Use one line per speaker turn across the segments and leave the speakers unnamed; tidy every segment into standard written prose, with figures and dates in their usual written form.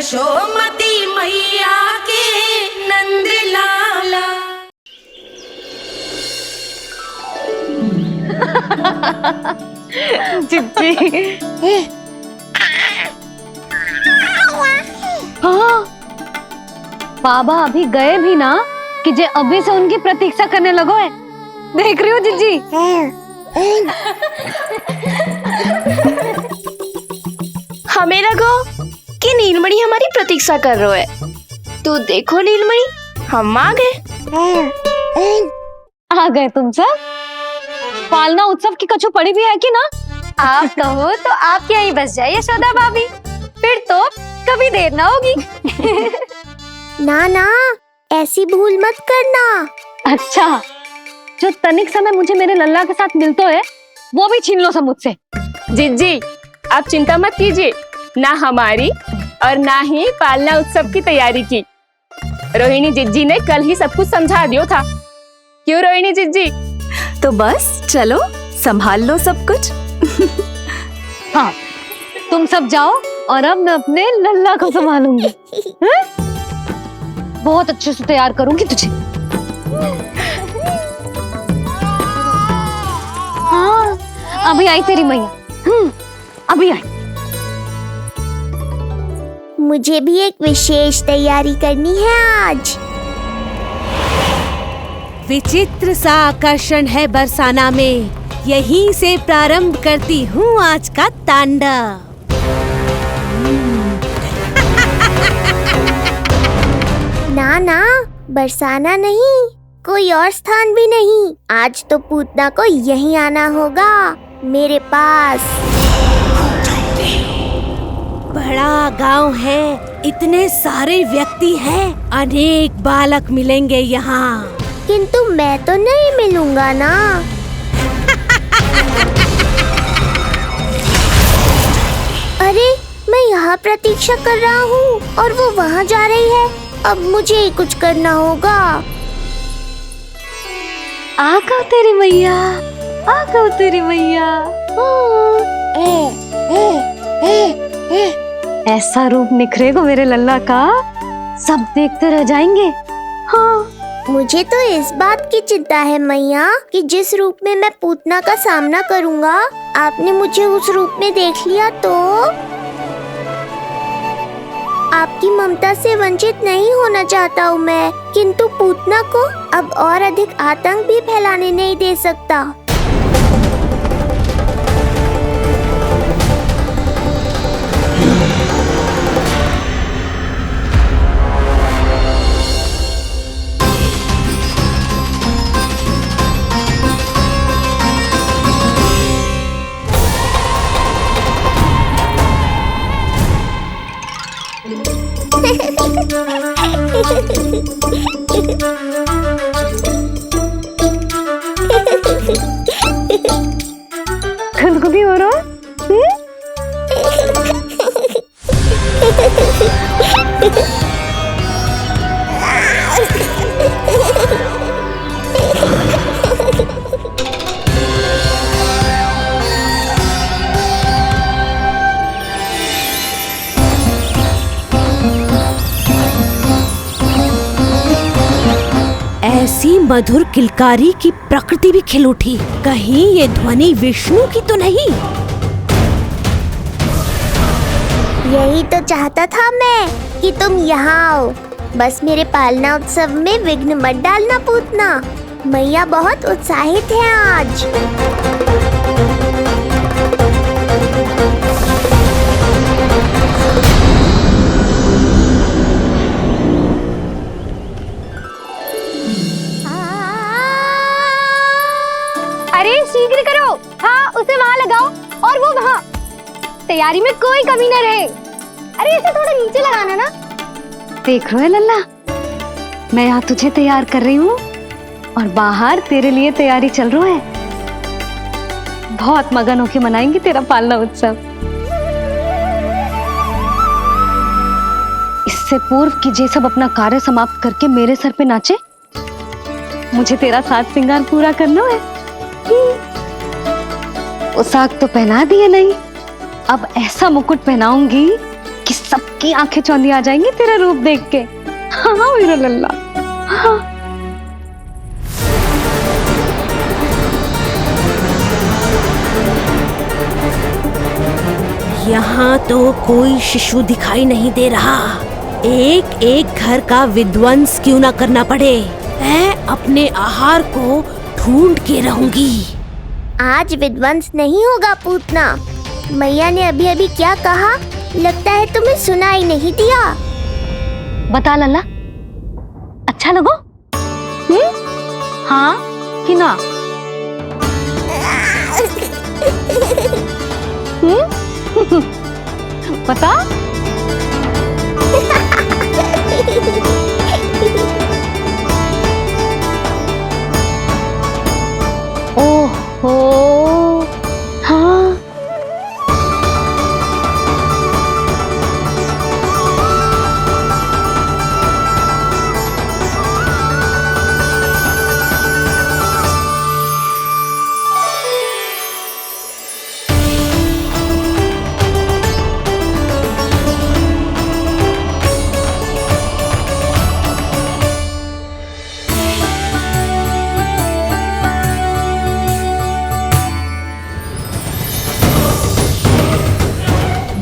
यशोमती मैया के नंद लाला।
चिच्ची। हाँ, बाबा अभी गए भी ना कि जे अभी से उनकी प्रतीक्षा करने लगो है। देख रही हो जिज्जी?
हमें लगो कि नीलमणि हमारी प्रतीक्षा कर रहे है। तो देखो नीलमणि, हम आ गए।
आ गए तुम सब? पालना उत्सव की कछु पड़ी भी है कि ना?
आप कहो तो आप यहीं बस जाइए यशोदा भाभी, फिर तो कभी देर ना होगी।
ना ना, ऐसी भूल मत करना।
अच्छा, जो तनिक समय मुझे मेरे लल्ला के साथ मिलते है वो भी छीन लो सब मुझसे।
जिज्जी, आप चिंता मत कीजिए, ना हमारी और ना ही पालना उत्सव की तैयारी की। रोहिणी जिज्जी ने कल ही सब कुछ समझा दिया था। क्यों रोहिणी जिज्जी?
तो बस चलो, संभाल लो सब कुछ।
हाँ, तुम सब जाओ और अब मैं अपने लल्ला को संभालूंगी। बहुत अच्छे से तैयार करूंगी तुझे। हाँ, अभी आई तेरी मैया। अभी आई।
मुझे भी एक विशेष तैयारी करनी है आज।
विचित्र सा आकर्षण है बरसाना में, यहीं से प्रारंभ करती हूँ आज का तांडव।
ना ना, बरसाना नहीं, कोई और स्थान भी नहीं। आज तो पूतना को यहीं आना होगा, मेरे पास।
बड़ा गांव है, इतने सारे व्यक्ति हैं, अनेक बालक मिलेंगे यहाँ।
किंतु मैं तो नहीं मिलूंगा ना। अरे, मैं यहाँ प्रतीक्षा कर रहा हूँ और वो वहाँ जा रही है। अब मुझे ही कुछ करना होगा।
आ गओ तेरी मैया, आ गओ तेरी मैया। ऐसा रूप निखरेगा मेरे लल्ला का, सब देखते रह जाएंगे। हाँ,
मुझे तो इस बात की चिंता है मैया कि जिस रूप में मैं पूतना का सामना करूँगा, आपने मुझे उस रूप में देख लिया तो आपकी ममता से वंचित नहीं होना चाहता हूँ मैं, किंतु पूतना को अब और अधिक आतंक भी फैलाने नहीं दे सकता।
खुदकुदी हो रहा?
ऐसी मधुर किलकारी की प्रकृति भी खिल उठी। कहीं ये ध्वनि विष्णु की तो नहीं?
यही तो चाहता था मैं कि तुम यहाँ आओ। बस मेरे पालना उत्सव में विघ्न मत डालना पूतना। मैया बहुत उत्साहित है आज।
अरे शीघ्र करो, हाँ उसे वहाँ लगाओ और वो वहाँ। तैयारी में कोई कमी न रहे। अरे इसे थोड़ा नीचे लगाना ना।
देख रहे हो लल्ला, मैं यहाँ तुझे तैयार कर रही हूँ और बाहर तेरे लिए तैयारी चल रही है। बहुत मगन होके मनाएंगे तेरा पालना उत्सव। इससे पूर्व कि जे सब अपना कार्य समाप्त करके मेरे सर पे नाचे, मुझे तेरा साथ श्रृंगार पूरा करना है। पोशाक तो पहना दिए नहीं, अब ऐसा मुकुट पहनाऊंगी कि सब सबकी आंखें चौंधी आ जाएंगी तेरा रूप देख के। हाँ मेरा लल्ला। हाँ।
यहाँ तो कोई शिशु दिखाई नहीं दे रहा। एक एक घर का विध्वंस क्यों ना करना पड़े, मैं अपने आहार को ढूंढ के रहूंगी।
आज विध्वंस नहीं होगा पूतना। मैया ने अभी अभी क्या कहा, लगता है तुम्हें सुनाई नहीं दिया।
बता लल्ला, अच्छा लगो? हाँ कि ना? बता। ओहो हाँ।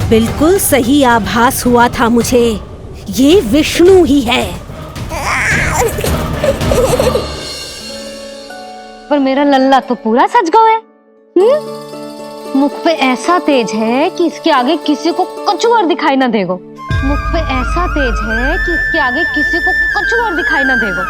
बिल्कुल सही आभास हुआ था मुझे, ये विष्णु ही है।
पर मेरा लल्ला तो पूरा सच गया है। मुख पे ऐसा तेज है कि इसके आगे किसी को कुछ और दिखाई ना देगो। मुख पे ऐसा तेज है कि इसके आगे किसी को कुछ और दिखाई ना देगो।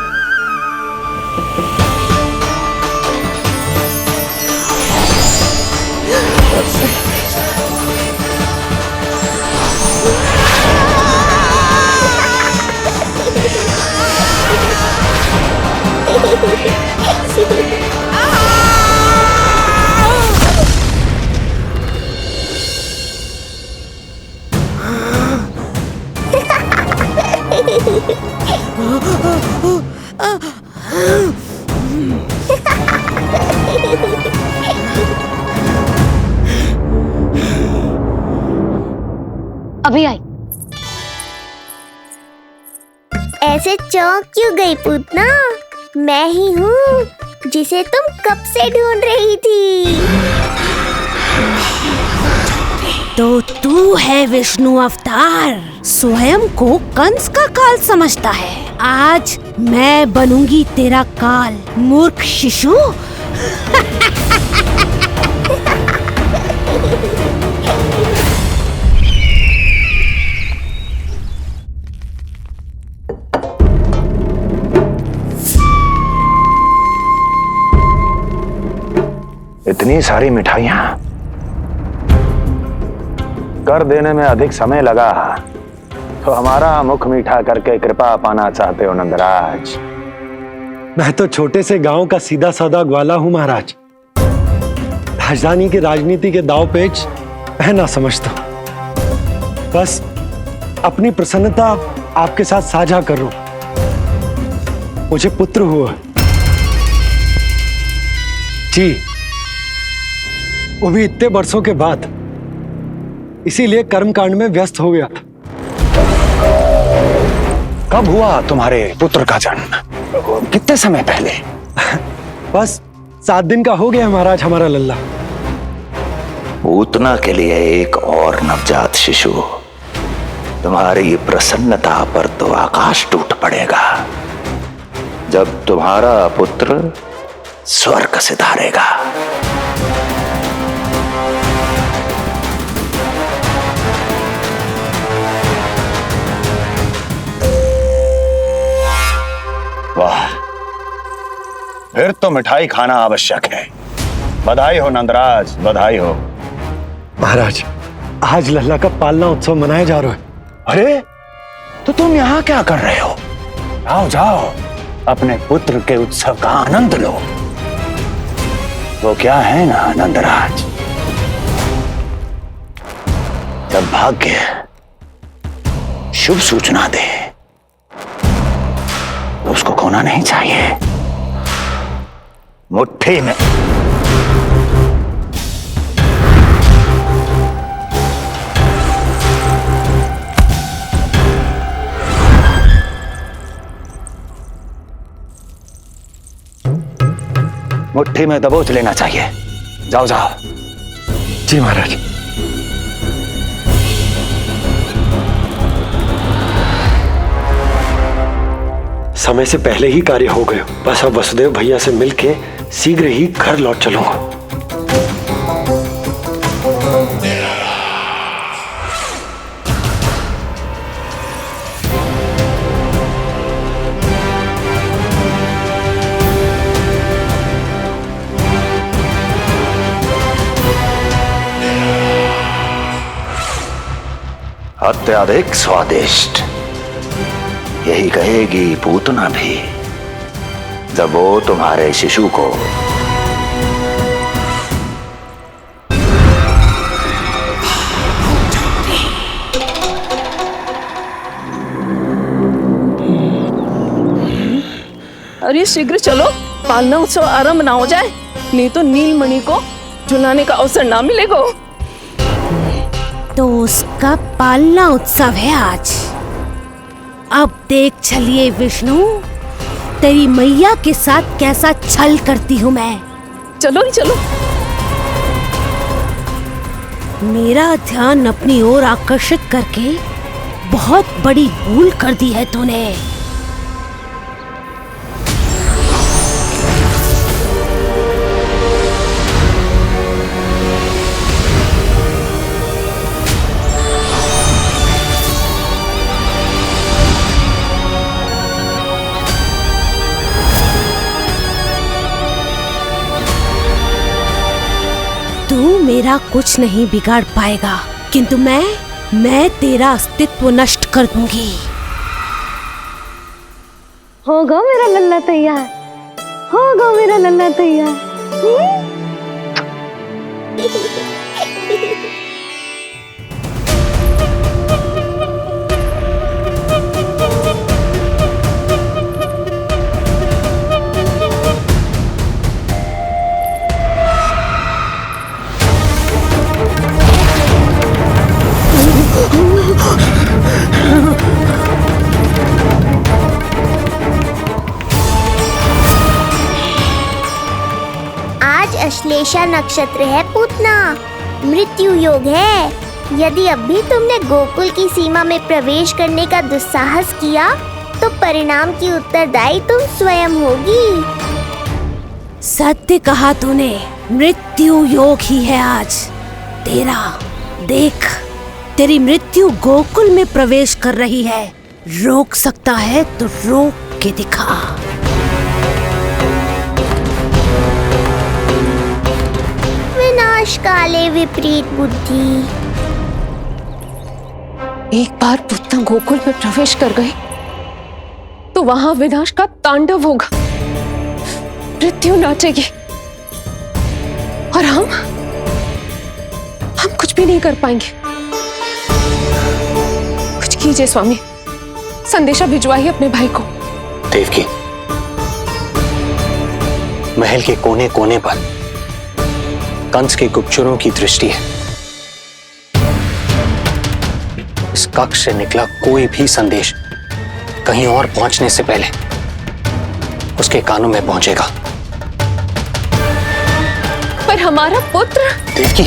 अभी आई।
ऐसे चौंक क्यों गई पूतना? मैं ही हूँ जिसे तुम कब से ढूंढ रही थी।
तो तू है विष्णु अवतार, स्वयं को कंस का काल समझता है। आज मैं बनूंगी तेरा काल, मूर्ख शिशु।
इतनी सारी मिठाइयां कर देने में अधिक समय लगा तो हमारा मुख मीठा करके कृपा पाना चाहते हो नंदराज?
मैं तो छोटे से गांव का सीधा साधा ग्वाला हूं महाराज। राजधानी की राजनीति के दाव पेच मैं ना समझता। बस अपनी प्रसन्नता आपके साथ साझा कर रहा हूं। मुझे पुत्र हुआ जी, वो भी इतने वर्षों के बाद, इसीलिए कर्मकांड में व्यस्त हो गया था।
कब हुआ तुम्हारे पुत्र का जन्म? कितने समय पहले?
बस 7 दिन का हो गया महाराज हमारा लल्ला।
पूतना के लिए एक और नवजात शिशु, तुम्हारी प्रसन्नता पर तो आकाश टूट पड़ेगा जब तुम्हारा पुत्र स्वर्ग सिधारेगा। वाह, फिर तो मिठाई खाना आवश्यक है। बधाई हो नंदराज, बधाई हो।
महाराज, आज लल्ला का पालना उत्सव मनाया जा रहा है।
अरे, तो तुम यहाँ क्या कर रहे हो? जाओ जाओ, अपने पुत्र के उत्सव का आनंद लो। वो क्या है ना नंदराज, जब भाग्य शुभ सूचना दे तो उसको खोना नहीं चाहिए। मुट्ठी में मुट्ठी में दबोच लेना चाहिए। जाओ जाओ।
जी महाराज। समय से पहले ही कार्य हो गए। बस अब वसुदेव भैया से मिलके शीघ्र ही घर लौट चलूंगा।
अत्यधिक स्वादिष्ट, यही कहेगी पूतना भी जब वो तुम्हारे शिशु को
अरे शीघ्र चलो, पालना उत्सव आरंभ ना हो जाए, नहीं तो नीलमणि को झुलाने का अवसर ना मिलेगा।
तो उसका पालना उत्सव है आज। अब देख चलिए विष्णु, तेरी मैया के साथ कैसा छल करती हूँ मैं।
चलो ही चलो।
मेरा ध्यान अपनी ओर आकर्षित करके बहुत बड़ी भूल कर दी है तूने। तू मेरा कुछ नहीं बिगाड़ पाएगा, किंतु मैं तेरा अस्तित्व नष्ट कर दूंगी।
होगा मेरा लल्ला तैयार, होगा मेरा लल्ला तैयार।
आज अश्लेषा नक्षत्र है पूतना, मृत्यु योग है। यदि अब भी तुमने गोकुल की सीमा में प्रवेश करने का दुस्साहस किया तो परिणाम की उत्तरदायी तुम स्वयं होगी।
सत्य कहा तूने, मृत्यु योग ही है आज तेरा। देख, तेरी मृत्यु गोकुल में प्रवेश कर रही है। रोक सकता है तो रोक के दिखा।
विनाश काले विपरीत बुद्धि।
एक बार पूतना गोकुल में प्रवेश कर गए तो वहां विनाश का तांडव होगा, मृत्यु नाचेगी और हम कुछ भी नहीं कर पाएंगे। कुछ कीजिए स्वामी, संदेशा भिजवाइए अपने भाई को।
देवकी, महल के कोने कोने पर कंस के गुप्तचरों की दृष्टि है। इस कक्ष से निकला कोई भी संदेश कहीं और पहुंचने से पहले उसके कानों में पहुंचेगा।
पर हमारा पुत्र।
देवकी,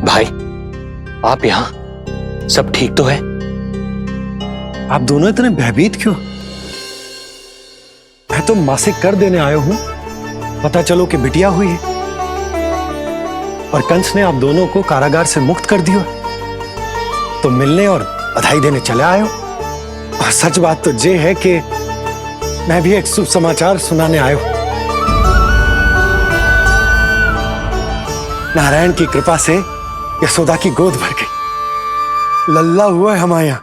भाई, आप यहाँ सब ठीक तो है?
आप दोनों इतने भयभीत क्यों? मैं तो मासिक कर देने आया हूं, पता चलो कि बिटिया हुई है और कंस ने आप दोनों को कारागार से मुक्त कर दिया, तो मिलने और बधाई देने चले आए हो। और सच बात तो ये है कि मैं भी एक शुभ समाचार सुनाने आया हूं। नारायण की कृपा से यशोदा की गोद भर गई, लल्ला हुआ है हमारे यहां।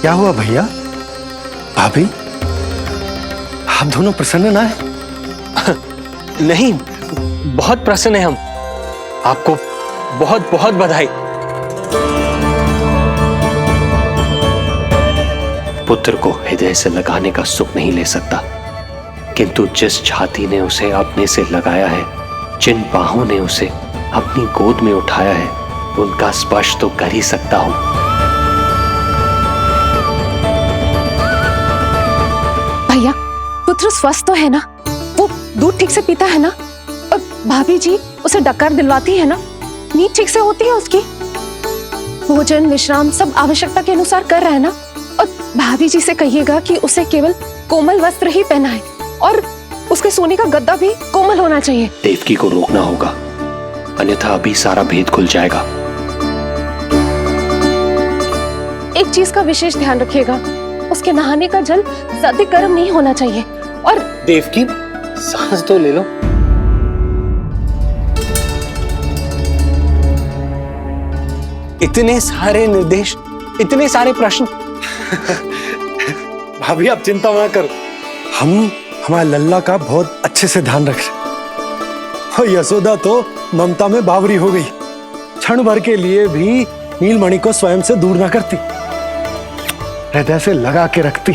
क्या हुआ भैया, भाभी, आप दोनों प्रसन्न ना है?
नहीं, बहुत प्रसन्न है हम। आपको बहुत बहुत बधाई। पुत्र को हृदय से लगाने का सुख नहीं ले सकता, किंतु जिस छाती ने उसे अपने से लगाया है, जिन बाहों ने उसे अपनी गोद में उठाया है, उनका स्पर्श तो कर ही सकता हूं।
भैया, पुत्र स्वस्थ तो है ना? वो दूध ठीक से पीता है ना? और भाभी जी उसे डकार दिलवाती है ना? नींद ठीक से होती है उसकी? भोजन विश्राम सब आवश्यकता के अनुसार कर रहा है ना? और भाभी जी से कहिएगा कि उसे केवल कोमल वस्त्र ही पहनाए और उसके सोने का गद्दा भी कोमल होना चाहिए।
देवकी को रोकना होगा, अन्यथा अभी सारा भेद खुल जाएगा।
एक चीज का विशेष ध्यान रखिएगा, उसके नहाने का जल ज्यादा गर्म नहीं होना चाहिए। और
देवकी, सांस तो ले लो। इतने सारे निर्देश, इतने सारे प्रश्न।
भाभी आप चिंता ना करो, हम हमारे लल्ला का बहुत अच्छे से ध्यान रख रहे। और यशोदा तो ममता में बावरी हो गई, क्षण भर के लिए भी नीलमणि को स्वयं से दूर ना करती, हृदय से लगा के रखती।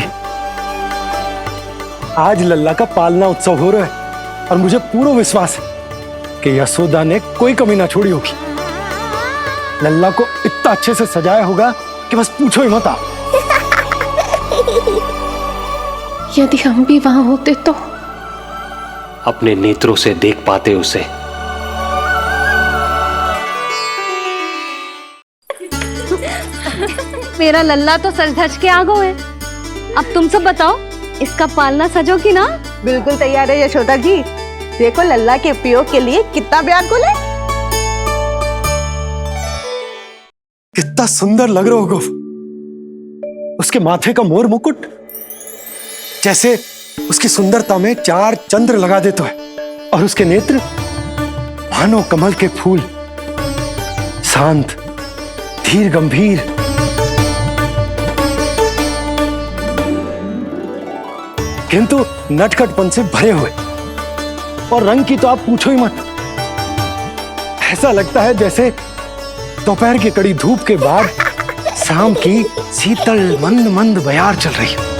आज लल्ला का पालना उत्सव हो रहा है और मुझे पूरा विश्वास है कि यशोदा ने कोई कमी ना छोड़ी होगी। लल्ला को इतना अच्छे से सजाया होगा कि बस पूछो ही मत आप।
यदि हम भी वहां होते तो
अपने नेत्रों से देख पाते उसे।
मेरा लल्ला तो सज धज के आ गए है। अब तुम सब बताओ, इसका पालना सजो कि ना?
बिल्कुल तैयार है यशोदा जी। देखो लल्ला के उपयोग के लिए कितना व्याकुल है।
कितना सुंदर लग रहा होगा उसके माथे का मोर मुकुट, जैसे उसकी सुंदरता में 4 चंद्र लगा देता है। और उसके नेत्र मानो कमल के फूल, शांत धीर गंभीर। किंतु नटखटपन से भरे हुए, और रंग की तो आप पूछो ही मत। ऐसा लगता है जैसे दोपहर की कड़ी धूप के बाद शाम की शीतल मंद मंद बयार चल रही है।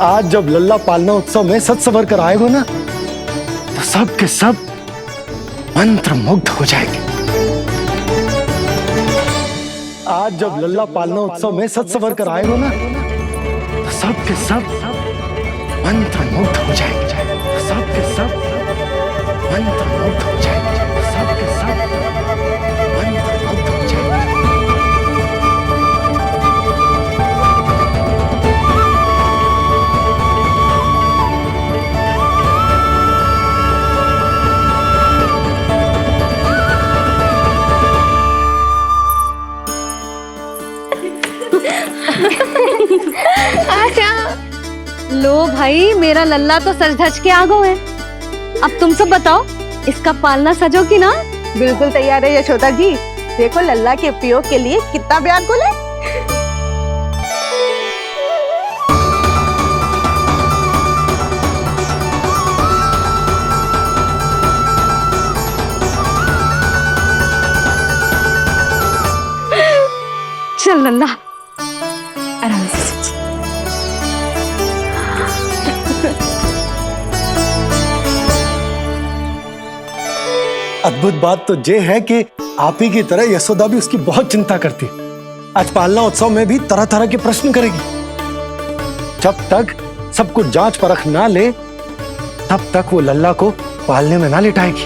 आज जब लल्ला पालना उत्सव में सज सवर कर आएगा ना, तो सब के सब मंत्र मुग्ध हो जाएंगे। आज जब लल्ला पालना उत्सव में सज सवर कर आएगा ना, तो सब के सब मंत्र मुग्ध हो जाएंगे। सब के सब मंत्र मुग्ध हो जाएंगे। सब के सब मंत्र मुग्ध हो जाएंगे।
लो भाई, मेरा लल्ला तो सज धज के आ गए है। अब तुम सब बताओ, इसका पालना सजो कि ना?
बिल्कुल तैयार है यशोदा जी। देखो लल्ला के उपयोग के लिए कितना व्याकुल है।
चल लल्ला,
आराम से।
अद्भुत बात तो ये है कि आप ही की तरह यशोदा भी उसकी बहुत चिंता करती। आज पालना उत्सव में भी तरह तरह के प्रश्न करेगी। जब तक सब कुछ जांच परख ना ले, तब तक वो लल्ला को पालने में ना लिटाएगी।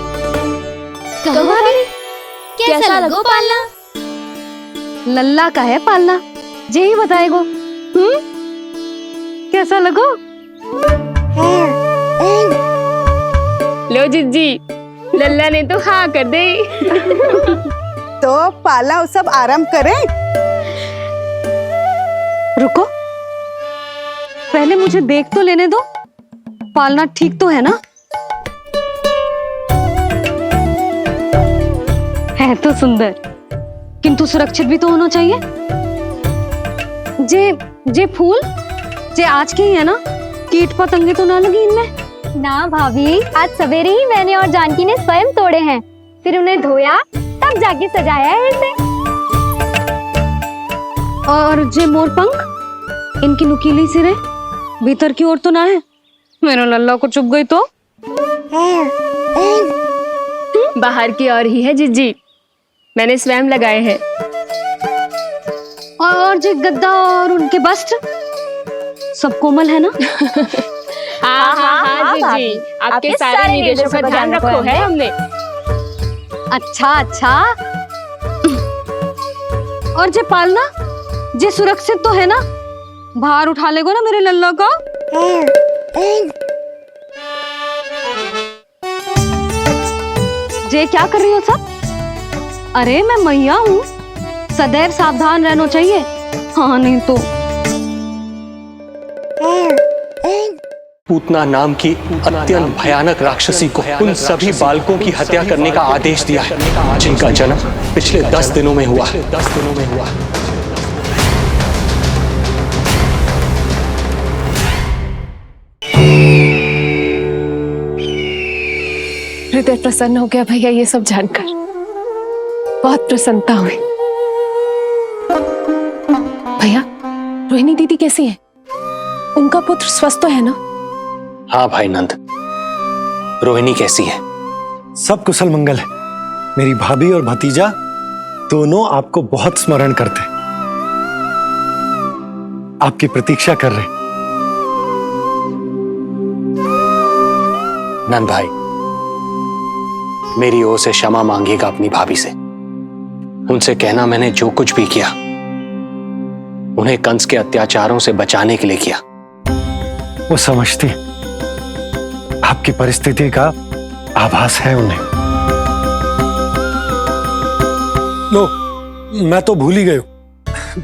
कैसा लगो पालना?
लल्ला का है पालना, जे ही बताएगो। कैसा लगो?
लो जिज्जी, लल्ला ने तो हाँ कर दे।
तो पालना उत्सव आरंभ करें।
रुको, पहले मुझे देख तो लेने दो, पालना ठीक तो है ना? है तो सुंदर, किंतु सुरक्षित भी तो होना चाहिए। जे फूल जे आज के ही है ना, कीट पतंगे तो ना लगी इनमें?
ना भाभी, आज सवेरे ही मैंने और जानकी ने स्वयं तोड़े हैं, फिर उन्हें धोया, तब जाके सजाया है इसे।
और जे मोर पंख, इनकी नुकीली सिरे भीतर की ओर तो ना है, मेरा लल्ला को चुभ गई तो
बाहर की ओर ही है जिज्जी, मैंने स्वयं लगाए हैं।
और जे गद्दा और उनके वस्त्र सब कोमल है ना?
हाँ हाँ हाँ जिज्जी, आपके सारे निर्देशों का ध्यान रखो है हमने।
अच्छा अच्छा। और जे पालना, जे सुरक्षित तो है ना? बाहर उठा लेगो ना मेरे लल्ला को? जे क्या कर रही हो सब? अरे मैं मैया हूँ, सदैव सावधान रहना चाहिए। हाँ नहीं तो
पूतना नाम की अत्यंत भयानक राक्षसी को उन सभी बालकों की हत्या करने का आदेश दिया है जिनका जन्म पिछले 10 दिनों में हुआ।
हृदय प्रसन्न हो गया भैया ये सब जानकर, बहुत प्रसन्नता हुई। भैया, रोहिणी दीदी कैसी है? उनका पुत्र स्वस्थ तो है ना?
हाँ भाई नंद, रोहिणी कैसी है?
सब कुशल मंगल है। मेरी भाभी और भतीजा दोनों आपको बहुत स्मरण करते, आपकी प्रतीक्षा कर रहे।
नंद भाई, मेरी ओर से क्षमा मांगिएगा अपनी भाभी से। उनसे कहना मैंने जो कुछ भी किया उन्हें कंस के अत्याचारों से बचाने के लिए किया।
वो समझती, आपकी परिस्थिति का आभास है उन्हें। लो, मैं तो भूल ही गई हूं,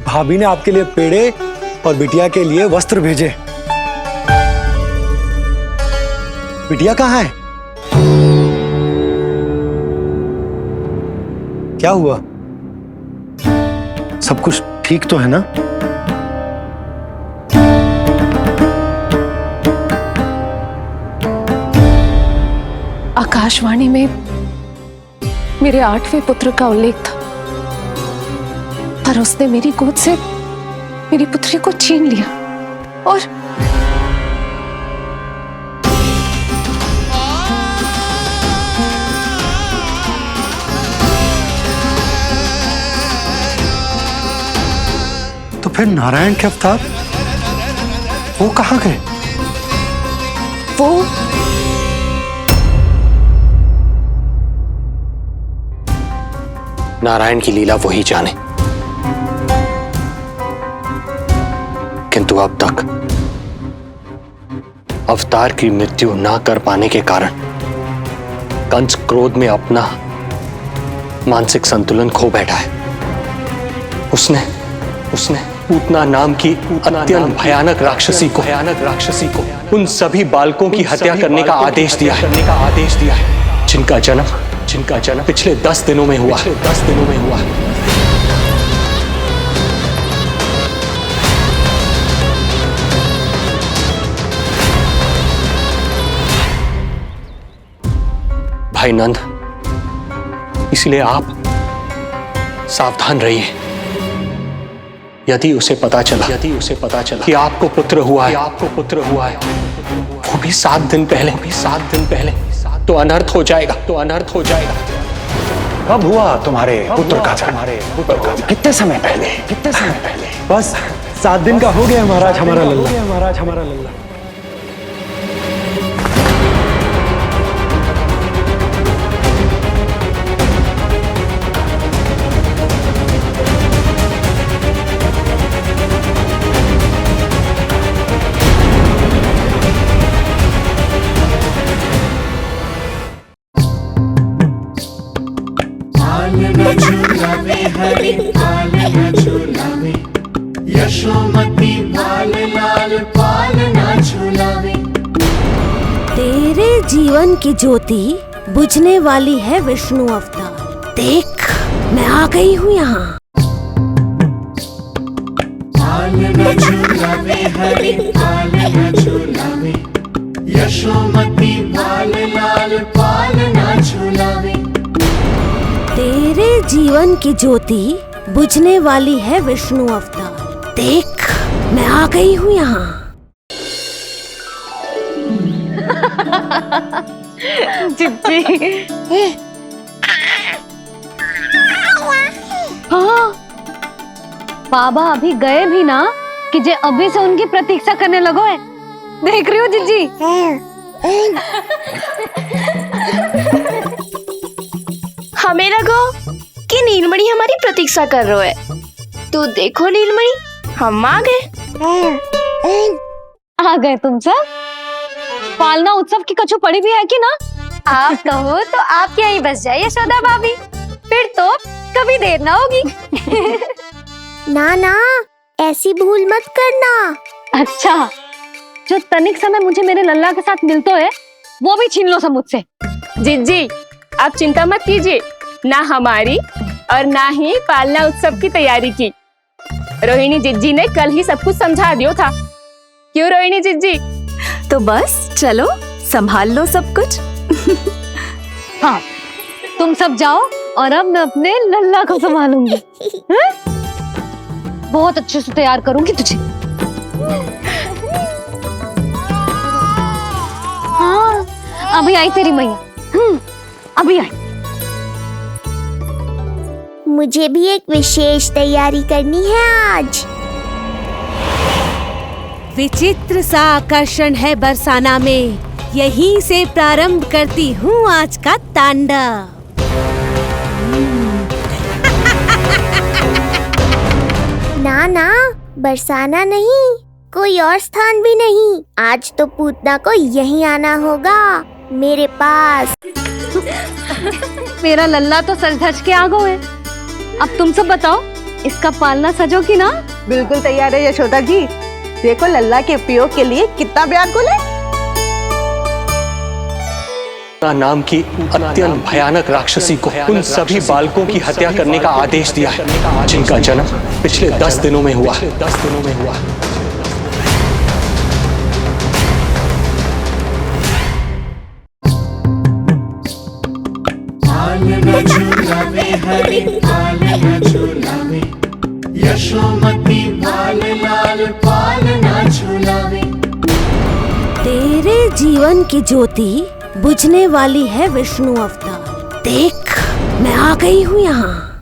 भाभी ने आपके लिए पेड़े और बिटिया के लिए वस्त्र भेजे। बिटिया कहाँ है? क्या हुआ? सब कुछ ठीक तो है ना?
आकाशवाणी में मेरे 8वें पुत्र का उल्लेख था, पर उसने मेरी गोद से मेरी पुत्री को छीन लिया और
तो फिर नारायण के अवतार वो कहाँ गए?
वो
नारायण की लीला वही जाने, किंतु अब तक अवतार की मृत्यु ना कर पाने के कारण कंस क्रोध में अपना मानसिक संतुलन खो बैठा है। उसने पूतना नाम की अत्यंत भयानक राक्षसी को उन सभी बालकों की हत्या करने का आदेश दिया है जिनका जन्म पिछले 10 दिनों में हुआ। भाई नंद, इसलिए आप सावधान रहिए। यदि उसे पता चला कि आपको पुत्र हुआ है, वो भी 7 दिन पहले, तो अनर्थ हो जाएगा।
कब हुआ तुम्हारे पुत्र का जन्म? कितने समय पहले?
बस 7 दिन का हो गया महाराज हमारा लल्ला।
तेरे जीवन की ज्योति बुझने वाली है विष्णु अवतार। देख, मैं आ गई हूँ यहाँ। तेरे जीवन की ज्योति बुझने वाली है विष्णु अवतार। देख मैं आ गई हूँ यहाँ।
जिज्जी। हाँ, बाबा अभी गए भी ना कि जे अभी से उनकी प्रतीक्षा करने लगो है। देख रही हो जिज्जी?
हमें लगो कि नीलमणि हमारी प्रतीक्षा कर रहे है। तो देखो नीलमणि, हम आ गए।
आ गए तुम सब? पालना उत्सव की कछु पड़ी भी है कि ना?
आप कहो तो आप यहीं बस जाइए यशोदा भाभी, फिर तो कभी देर ना होगी।
ना ना, ऐसी भूल मत करना।
अच्छा, जो तनिक समय मुझे मेरे लल्ला के साथ मिलता है वो भी छीन लो सब मुझसे।
जिज्जी, आप चिंता मत कीजिए, ना हमारी और ना ही पालना उत्सव की तैयारी की। रोहिणी जिज्जी ने कल ही सब कुछ समझा दिया था। क्यों रोहिणी जिज्जी?
तो बस चलो संभाल लो सब कुछ।
हाँ, तुम सब जाओ और अब मैं अपने लल्ला को संभालूंगी। बहुत अच्छे से तैयार करूंगी तुझे। हाँ, अभी आई तेरी मैया। अभी आई।
मुझे भी एक विशेष तैयारी करनी है आज।
विचित्र सा आकर्षण है बरसाना में, यहीं से प्रारंभ करती हूँ आज का तांडव।
ना ना, बरसाना नहीं, कोई और स्थान भी नहीं। आज तो पूतना को यहीं आना होगा, मेरे पास।
मेरा लल्ला तो सज धज के आ गए है। अब तुम सब बताओ, इसका पालना सजो कि ना?
बिल्कुल तैयार है यशोदा जी। देखो लल्ला के उपयोग के लिए कितना व्याकुल है।
नाम की अत्यंत भयानक राक्षसी को उन सभी बालकों की हत्या करने का आदेश दिया है जिनका जन्म पिछले 10 दिनों में हुआ।
यशोमती बाल लाल पालना झुलावे।
तेरे जीवन की ज्योति बुझने वाली है विष्णु अवतार। देख मैं आ गई हूँ यहाँ।